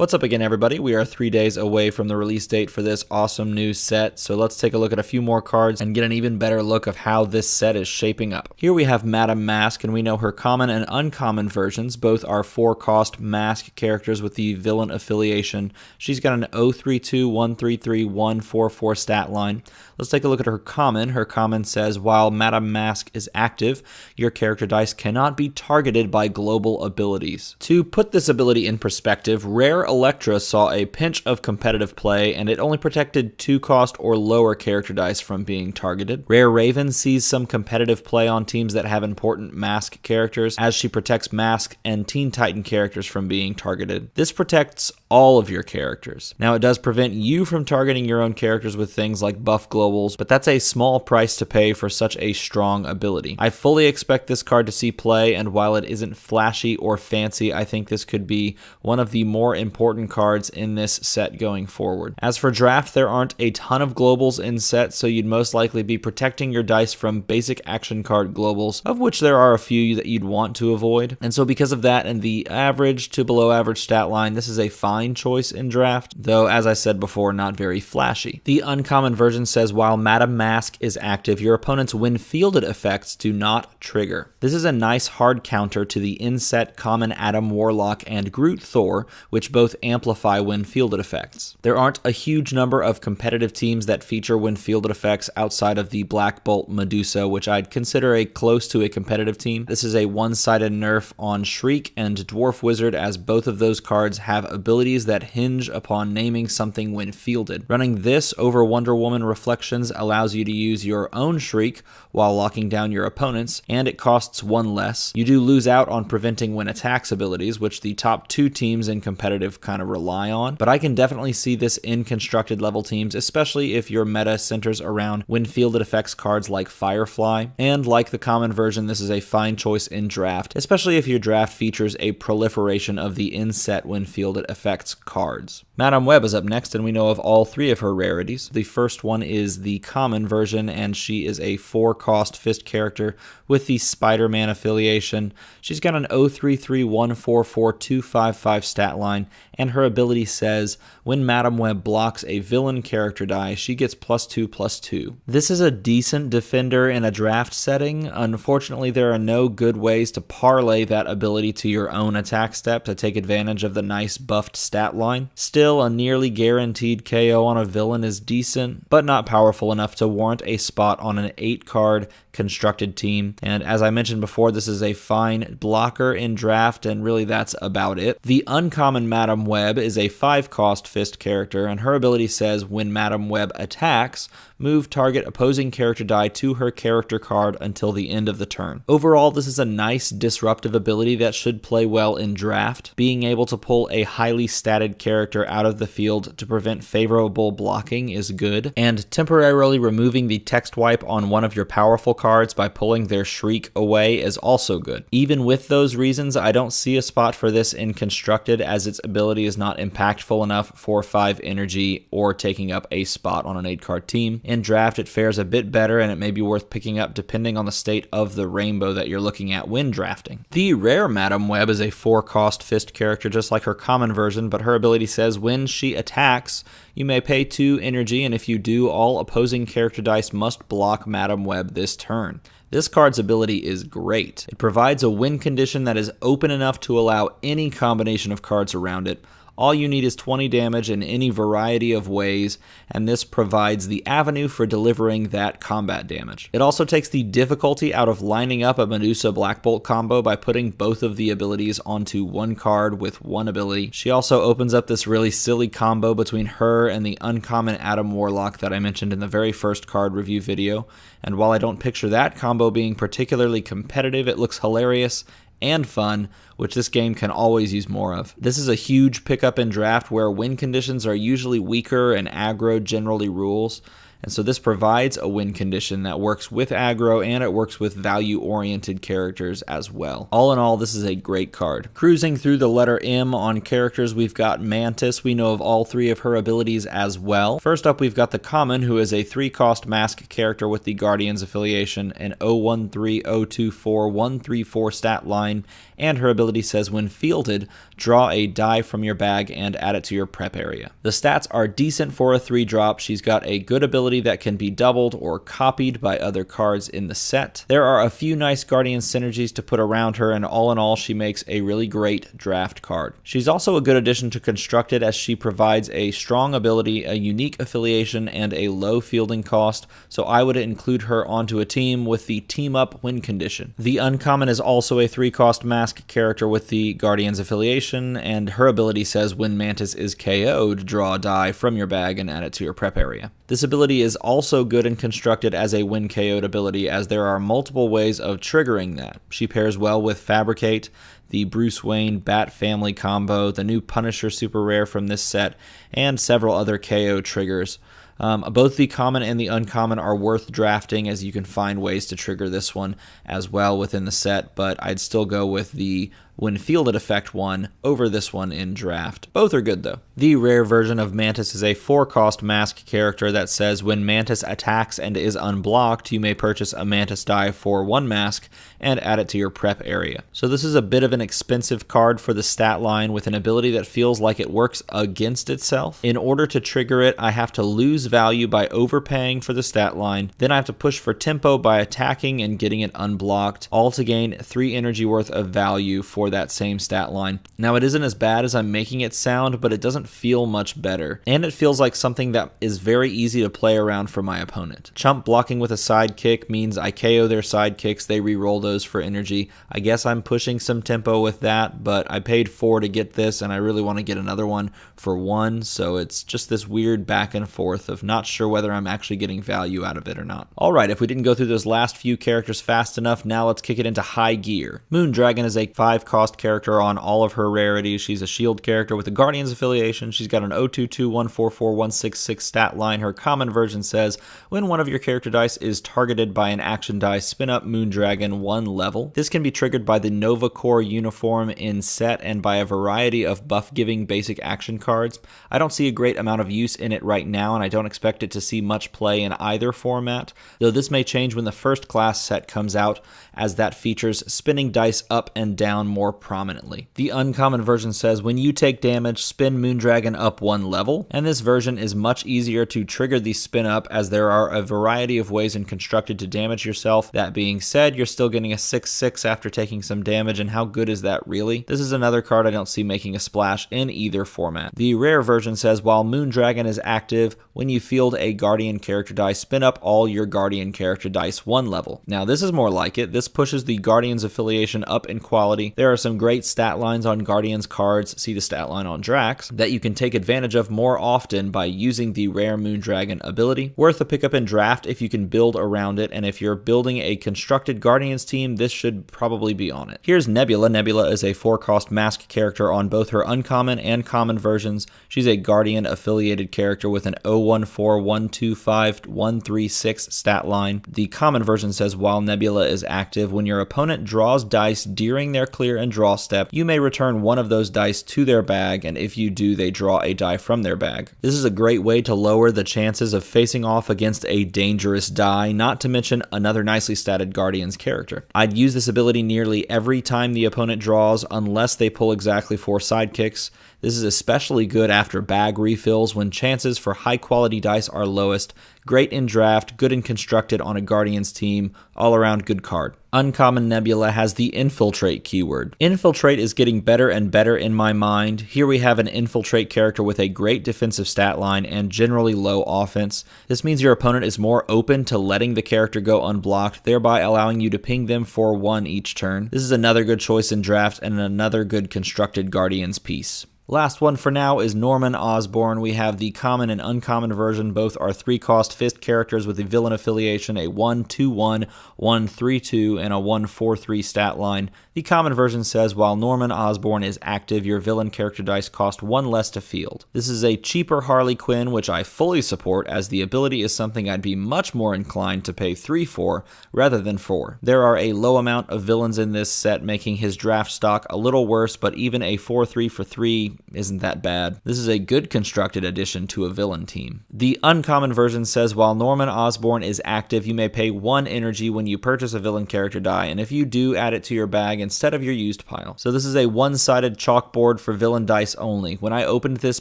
What's up again, everybody? We are 3 days away from the release date for this awesome new set, so let's take a look at a few more cards and get an even better look of how this set is shaping up. Here we have Madame Masque, and we know her common and uncommon versions. Both are 4-cost Masque characters with the villain affiliation. She's got an 032, 133, 144 stat line. Let's take a look at her common. Her common says, while Madame Masque is active, your character dice cannot be targeted by global abilities. To put this ability in perspective, Rare Electra saw a pinch of competitive play, and it only protected 2-cost or lower character dice from being targeted. Rare Raven sees some competitive play on teams that have important Masque characters, as she protects Masque and Teen Titan characters from being targeted. This protects all of your characters. Now, it does prevent you from targeting your own characters with things like buff globals, but that's a small price to pay for such a strong ability. I fully expect this card to see play, and while it isn't flashy or fancy, I think this could be one of the more important cards in this set going forward. As for draft, there aren't a ton of globals in set, so you'd most likely be protecting your dice from basic action card globals, of which there are a few that you'd want to avoid. And so because of that and the average to below average stat line, this is a fine choice in draft, though as I said before, not very flashy. The uncommon version says, while Madame Masque is active, your opponent's when fielded effects do not trigger. This is a nice hard counter to the in-set common Adam Warlock and Groot Thor, which both amplify when fielded effects. There aren't a huge number of competitive teams that feature when fielded effects outside of the Black Bolt Medusa, which I'd consider close to a competitive team. This is a one-sided nerf on Shriek and Dwarf Wizard, as both of those cards have abilities that hinge upon naming something when fielded. Running this over Wonder Woman Reflections allows you to use your own Shriek while locking down your opponents, and it costs 1 less. You do lose out on preventing when attacks abilities, which the top 2 teams in competitive kind of rely on, but I can definitely see this in constructed level teams, especially if your meta centers around when fielded effects cards like Firefly. And like the common version, this is a fine choice in draft, especially if your draft features a proliferation of the in-set when fielded effects cards. Madame Web is up next, and we know of all 3 of her rarities. The first one is the common version, and she is a 4-cost fist character with the Spider-Man affiliation. She's got an 033, 144, 255 stat line, and her ability says, when Madame Web blocks a villain character die, she gets +2/+2. This is a decent defender in a draft setting. Unfortunately, there are no good ways to parlay that ability to your own attack step to take advantage of the nice buffed stat line. Still, a nearly guaranteed KO on a villain is decent, but not powerful enough to warrant a spot on an 8-card constructed team. And as I mentioned before, this is a fine blocker in draft, and really that's about it. The uncommon Madame Web is a 5-cost fist character, and her ability says, when Madame Web attacks, move target opposing character die to her character card until the end of the turn. Overall, this is a nice disruptive ability that should play well in draft. Being able to pull a highly statted character out of the field to prevent favorable blocking is good, and temporarily removing the text wipe on one of your powerful cards by pulling their Shriek away is also good. Even with those reasons, I don't see a spot for this in constructed, as its ability is not impactful enough for 5 energy or taking up a spot on an 8-card team. In draft, it fares a bit better, and it may be worth picking up depending on the state of the rainbow that you're looking at when drafting. The rare Madame Web is a 4-cost fist character just like her common version, but her ability says when she attacks, you may pay 2 energy, and if you do, all opposing character dice must block Madame Web this turn. This card's ability is great. It provides a win condition that is open enough to allow any combination of cards around it. All you need is 20 damage in any variety of ways, and this provides the avenue for delivering that combat damage. It also takes the difficulty out of lining up a Medusa Black Bolt combo by putting both of the abilities onto one card with one ability. She also opens up this really silly combo between her and the uncommon Adam Warlock that I mentioned in the very first card review video, and while I don't picture that combo being particularly competitive, it looks hilarious and fun, which this game can always use more of. This is a huge pickup in draft where win conditions are usually weaker and aggro generally rules, and so this provides a win condition that works with aggro and it works with value-oriented characters as well. All in all, this is a great card. Cruising through the letter M on characters, we've got Mantis. We know of all 3 of her abilities as well. First up, we've got the common, who is a 3-cost Masque character with the Guardians affiliation, an 013, 024, 134 stat line, and her ability says when fielded, draw a die from your bag and add it to your prep area. The stats are decent for a 3-drop. She's got a good ability that can be doubled or copied by other cards in the set. There are a few nice Guardian synergies to put around her, and all in all, she makes a really great draft card. She's also a good addition to Constructed, as she provides a strong ability, a unique affiliation, and a low fielding cost, so I would include her onto a team with the team up win condition. The uncommon is also a 3-cost Masque character with the Guardians affiliation, and her ability says when Mantis is KO'd, draw a die from your bag and add it to your prep area. This ability is also good and constructed as a when KO'd ability, as there are multiple ways of triggering that. She pairs well with Fabricate, the Bruce Wayne Bat Family combo, the new Punisher super rare from this set, and several other KO triggers. Both the common and the uncommon are worth drafting, as you can find ways to trigger this one as well within the set, but I'd still go with the when fielded effect one over this one in draft. Both are good though. The rare version of Mantis is a 4-cost Masque character that says when Mantis attacks and is unblocked, you may purchase a Mantis die for 1 Masque and add it to your prep area. So this is a bit of an expensive card for the stat line with an ability that feels like it works against itself. In order to trigger it, I have to lose value by overpaying for the stat line, then I have to push for tempo by attacking and getting it unblocked, all to gain 3 energy worth of value for that same stat line. Now, it isn't as bad as I'm making it sound, but it doesn't feel much better, and it feels like something that is very easy to play around for my opponent. Chump blocking with a sidekick means I KO their sidekicks, they re-roll those for energy. I guess I'm pushing some tempo with that, but I paid 4 to get this, and I really want to get another one for 1, so it's just this weird back and forth of not sure whether I'm actually getting value out of it or not. Alright, if we didn't go through those last few characters fast enough, now let's kick it into high gear. Moondragon is a 5-cost character on all of her rarities. She's a shield character with a Guardians affiliation. She's got an 022, 144, 166 stat line. Her common version says, when one of your character dice is targeted by an action die, spin up Moondragon 1 level. This can be triggered by the Nova Corps uniform in set and by a variety of buff-giving basic action cards. I don't see a great amount of use in it right now, and I don't expect it to see much play in either format, though this may change when the first class set comes out, as that features spinning dice up and down more prominently. The uncommon version says when you take damage, spin Moondragon up 1 level, and this version is much easier to trigger the spin up, as there are a variety of ways in Constructed to damage yourself. That being said, you're still getting a 6/6 after taking some damage, and how good is that really? This is another card I don't see making a splash in either format. The rare version says while Moondragon is active, when you field a Guardian character die, spin up all your Guardian character dice 1 level. Now this is more like it. This pushes the Guardians affiliation up in quality. There are some great stat lines on Guardians cards, see the stat line on Drax, that you can take advantage of more often by using the rare Moondragon ability. Worth a pickup in draft if you can build around it, and if you're building a Constructed Guardians team, this should probably be on it. Here's Nebula. Nebula is a 4-cost Masque character on both her uncommon and common versions. She's a Guardian affiliated character with an 014, 125, 136 stat line. The common version says while Nebula is active, when your opponent draws dice during their clear and draw step, you may return one of those dice to their bag, and if you do, they draw a die from their bag. This is a great way to lower the chances of facing off against a dangerous die, not to mention another nicely statted Guardians character. I'd use this ability nearly every time the opponent draws, unless they pull exactly 4 sidekicks. This is especially good after bag refills when chances for high quality dice are lowest. Great in draft, good in Constructed on a Guardians team, all around good card. Uncommon Nebula has the Infiltrate keyword. Infiltrate is getting better and better in my mind. Here we have an Infiltrate character with a great defensive stat line and generally low offense. This means your opponent is more open to letting the character go unblocked, thereby allowing you to ping them for 1 each turn. This is another good choice in draft and another good Constructed Guardians piece. Last one for now is Norman Osborn. We have the common and uncommon version. Both are 3-cost fist characters with a villain affiliation, a 1/2/1, 1/3/2, and a 1/4/3 stat line. The common version says, while Norman Osborn is active, your villain character dice cost 1 less to field. This is a cheaper Harley Quinn, which I fully support, as the ability is something I'd be much more inclined to pay 3 for, rather than 4. There are a low amount of villains in this set, making his draft stock a little worse, but even a 4/3 for 3 isn't that bad. This is a good constructed addition to a villain team. The uncommon version says, while Norman Osborn is active, you may pay 1 energy when you purchase a villain character die, and if you do, add it to your bag instead of your used pile. So this is a one-sided chalkboard for villain dice only. When I opened this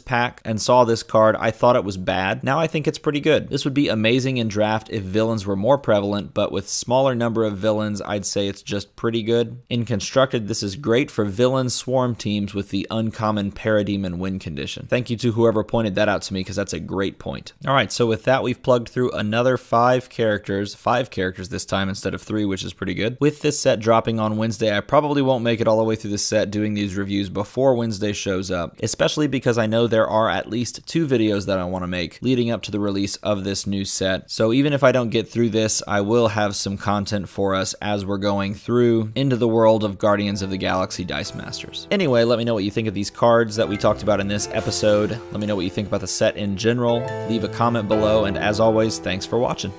pack and saw this card, I thought it was bad. Now I think it's pretty good. This would be amazing in draft if villains were more prevalent, but with smaller number of villains, I'd say it's just pretty good. In constructed, this is great for villain swarm teams with the uncommon Parademon win condition. Thank you to whoever pointed that out to me, because that's a great point. Alright, so with that, we've plugged through another 5 characters this time instead of 3, which is pretty good. With this set dropping on Wednesday, I probably won't make it all the way through the set doing these reviews before Wednesday shows up, especially because I know there are at least 2 videos that I want to make leading up to the release of this new set. So even if I don't get through this, I will have some content for us as we're going through into the world of Guardians of the Galaxy Dice Masters. Anyway, let me know what you think of these cards that we talked about in this episode. Let me know what you think about the set in general. Leave a comment below, and as always, thanks for watching.